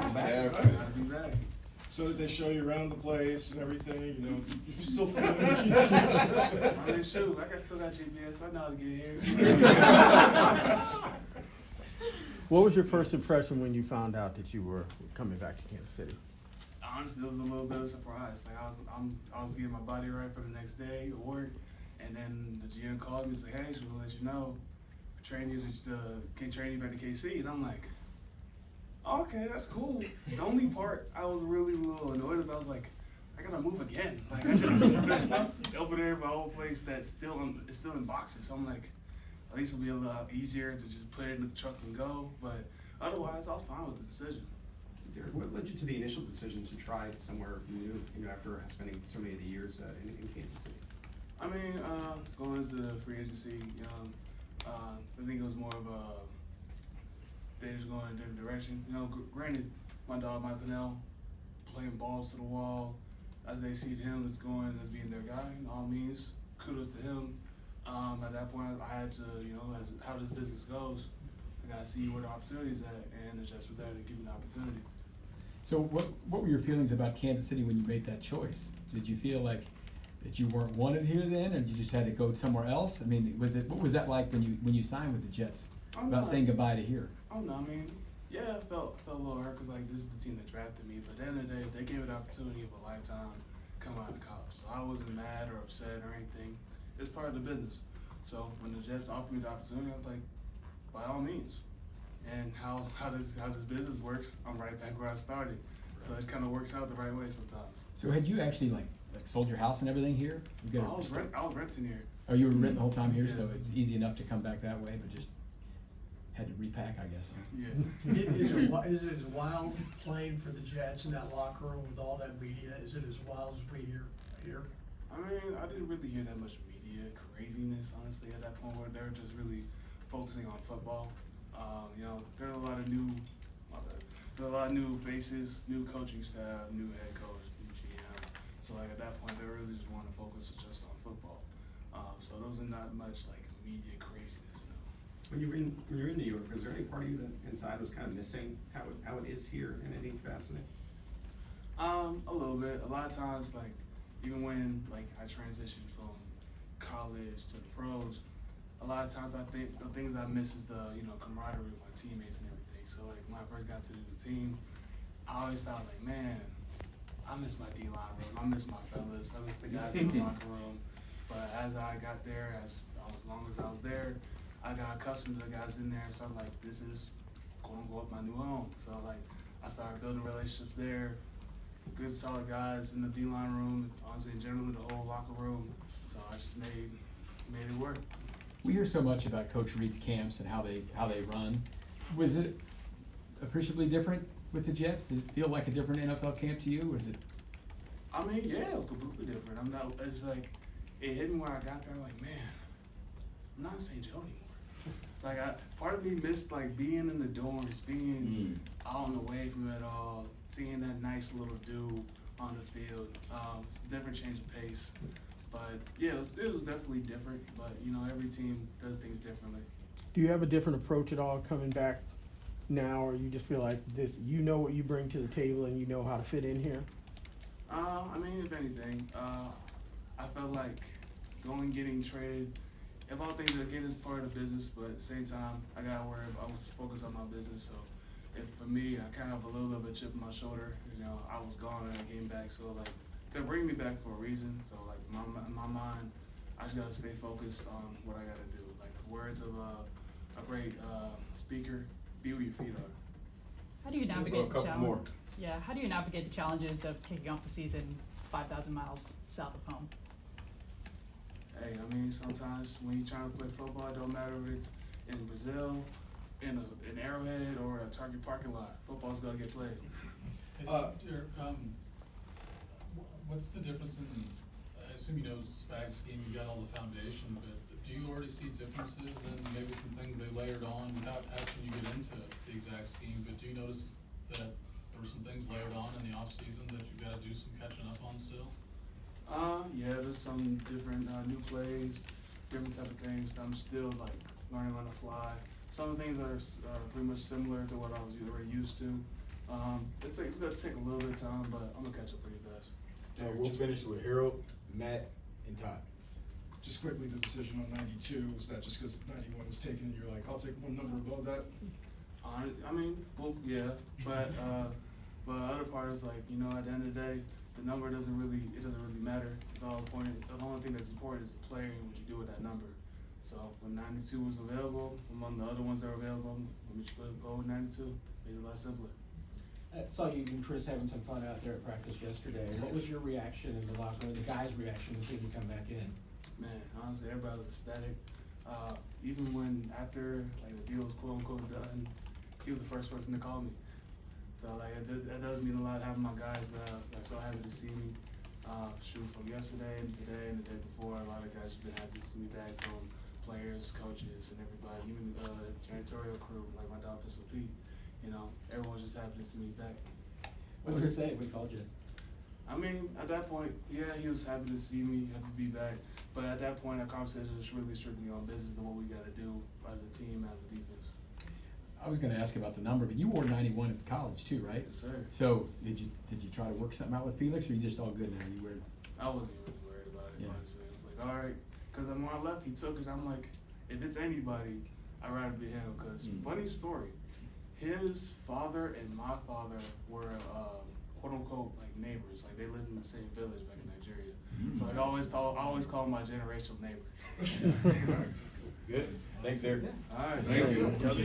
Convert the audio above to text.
I'll be back. So did they show you around the place and everything, you know, you still feel I mean, shoot, like I still got GPS, I know how to get here. What was your first impression when you found out that you were coming back to Kansas City? Honestly, it was a little bit of a surprise. Like I was getting my body right for the next day at work, and then the GM called me and said, "Hey, just want to let you know, train you can train you back to KC." And I'm like, "Okay, that's cool." The only part I was really a little annoyed about was like, I gotta move again. Like I just there's stuff over there in my old place that's still in boxes. So I'm like, at least it'll be a lot easier to just put it in the truck and go. But otherwise, I was fine with the decision. Derrick, what led you to the initial decision to try somewhere new, you know, after spending so many of the years in Kansas City? I mean, going into the free agency, I think it was more of a they just going in a different direction. You know, granted, my dog Mike Pennell playing balls to the wall. As they see him as going as being their guy, in all means, kudos to him. At that point, I had to, you know, as how this business goes, I gotta see where the opportunity's at and adjust with that and give me the opportunity. So what were your feelings about Kansas City when you made that choice? Did you feel like that you weren't wanted here then, or you just had to go somewhere else? I mean, what was that like when you signed with the Jets about saying goodbye to here? I don't know. I mean, yeah, I felt a little hurt because like this is the team that drafted me. But at the end of the day, they gave it the opportunity of a lifetime come out of college. So I wasn't mad or upset or anything. It's part of the business. So when the Jets offered me the opportunity, I was like, by all means. And how this business works, I'm right back where I started. So it kind of works out the right way sometimes. So had you actually like sold your house and everything here? I was renting here. Oh, you were renting the whole time here, Yeah. so it's easy enough to come back that way, but just had to repack, I guess. Huh? Yeah. Is it as wild playing for the Jets in that locker room with all that media? Is it as wild as we hear here? I mean, I didn't really hear that much media craziness, honestly, at that point where they were just really focusing on football. You know, there are a lot of new faces, new coaching staff, new head coach, new GM. So like at that point, they really just want to focus just on football. So those are not much like media craziness, no. When you were in New York, was there any part of you that inside was kind of missing how it is here in any capacity? A little bit. A lot of times, like even when like I transitioned from college to the pros, a lot of times I think the things I miss is the camaraderie with my teammates and everything. So like when I first got to the team, I always thought like, man, I miss my D-line room. I miss my fellas. I miss the guys in the locker room. But as I got there, as long as I was there, I got accustomed to the guys in there. So I'm like, this is going to go up my new home. So like I started building relationships there. Good solid guys in the D-line room. Honestly, in general, the whole locker room. So I just made it work. We hear so much about Coach Reid's camps and how they run. Was it appreciably different with the Jets? Did it feel like a different NFL camp to you? Was it? I mean, yeah, completely different. It's like, it hit me where I got there, like, man, I'm not in St. Joe anymore. Like, part of me missed, like, being in the dorms, being out and away from it all, seeing that nice little dew on the field. It's a different change of pace. But, yeah, it was definitely different. But, every team does things differently. Do you have a different approach at all coming back now, or you just feel like this, you know what you bring to the table and you know how to fit in here? I mean, if anything, I felt like getting traded, if all things again is part of the business, but at the same time, I got to worry about, I was focused on my business. So for me, I kind of have a little bit of a chip on my shoulder. I was gone and I came back. So like, they're bringing me back for a reason. So like, in my mind, I just got to stay focused on what I got to do. Like the words of a great speaker, be where your feet are. How do you navigate the challenge? more. Yeah, how do you navigate the challenges of kicking off the season 5,000 miles south of home? Hey, I mean, sometimes when you're trying to play football, it don't matter if it's in Brazil, in an Arrowhead, or a Target parking lot. Football's gonna get played. Derrick, what's the difference in, I assume you know SPAG scheme, you got all the foundation, but do you already see differences in maybe some things they layered on without asking you to get into the exact scheme, but do you notice that there were some things layered on in the off season that you've got to do some catching up on still? Yeah, there's some different new plays, different type of things that I'm still like learning on the fly. Some of the things are pretty much similar to what I was already used to. It's gonna take a little bit of time, but I'm gonna catch up pretty fast. We'll finish with Harold, Matt, and Todd. Just quickly, the decision on 92, was that just because 91 was taken, and you're like, I'll take one number above that? I mean, well, yeah, but the other part is like, you know, at the end of the day, the number doesn't really matter. It's all important. The only thing that's important is the player and what you do with that number. So when 92 was available, among the other ones that were available, let me just go with 92. It's a lot simpler. I saw you and Chris having some fun out there at practice yesterday. What was your reaction in the locker room, the guys' reaction to seeing you come back in? Man, honestly, everybody was ecstatic. Even when after like the deal was quote unquote done, he was the first person to call me. So like that does mean a lot having my guys like so happy to see me. Shoot, from yesterday and today and the day before, a lot of guys have been happy to see me back, from players, coaches, and everybody, even the janitorial crew, like my dog Pistol Pete. You know, everyone's just happy to see me back. What was it saying? We called you. I mean, at that point, yeah, he was happy to see me, happy to be back. But at that point, our conversation was really strictly on business and what we got to do as a team, as a defense. I was gonna ask about the number, but you wore 91 at college too, right? Yes, sir. So did you try to work something out with Felix, or you just all good now? You were. I wasn't really worried about it, Yeah. honestly. It's like, all right, because when I left, he took it. I'm like, if it's anybody, I'd rather be him. Because funny story, his father and my father were quote unquote like neighbors. Like they lived in the same village back in Nigeria. So like, I always call him my generational neighbor. Good. Thanks, Derrick. All right, thank you.